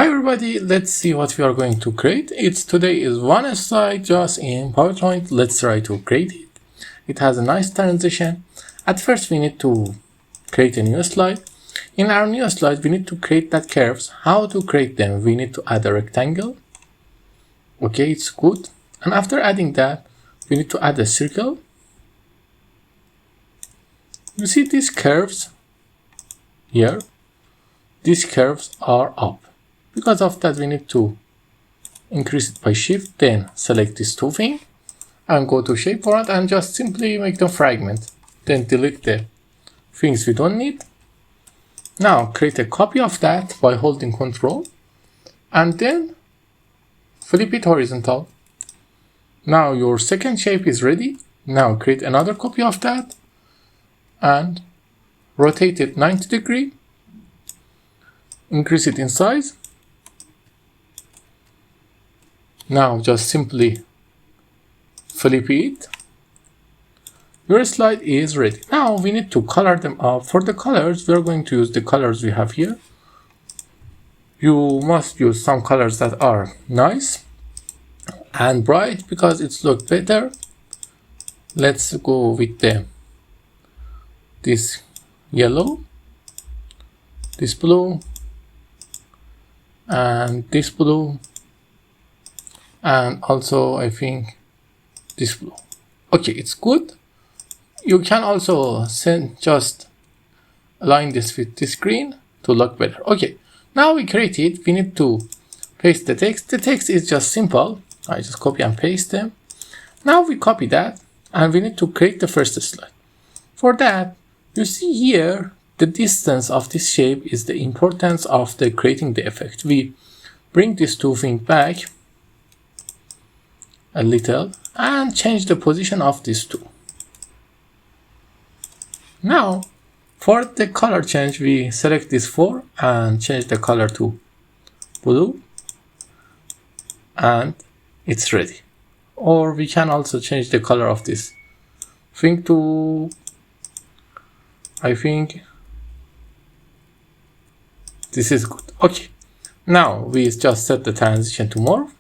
Hi everybody, let's see what we are going to create. Today is one slide just in PowerPoint. Let's try to create it. It has a nice transition. At first we need to create a new slide. In our new slide we need to create that curves. How to create them? We need to add a rectangle. Okay, it's good. And after adding that, we need to add a circle. You see these curves here? These curves are up. Because of that, we need to increase it by shift, then select these two things and go to shape format and just simply make them fragment. Then delete the things we don't need. Now create a copy of that by holding Ctrl and then flip it horizontal. Now your second shape is ready. Now create another copy of that and rotate it 90 degrees. Increase it in size. Now just simply flip it. Your slide is ready. Now we need to color them up. For the colors, we are going to use the colors we have here. You must use some colors that are nice and bright because it's look better. Let's go with this yellow, this blue, and this blue. And also I think this blue. Okay, it's good. You can also just align this with this green to look better. Okay, now we create it. We need to paste the text. The text is just simple. I just copy and paste them. Now we copy that and we need to create the first slide. For that, you see here the distance of this shape is the importance of creating the effect. We bring these two things back a little and change the position of these two. Now for the color change, we select this 4 and change the color to blue and it's ready. Or we can also change the color of this thing to, I think this is good. Okay, now we just set the transition to morph.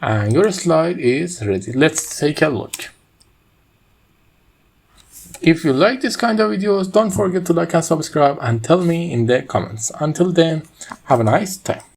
And your slide is ready. Let's take a look. If you like this kind of videos, don't forget to like and subscribe and tell me in the comments. Until then, have a nice time.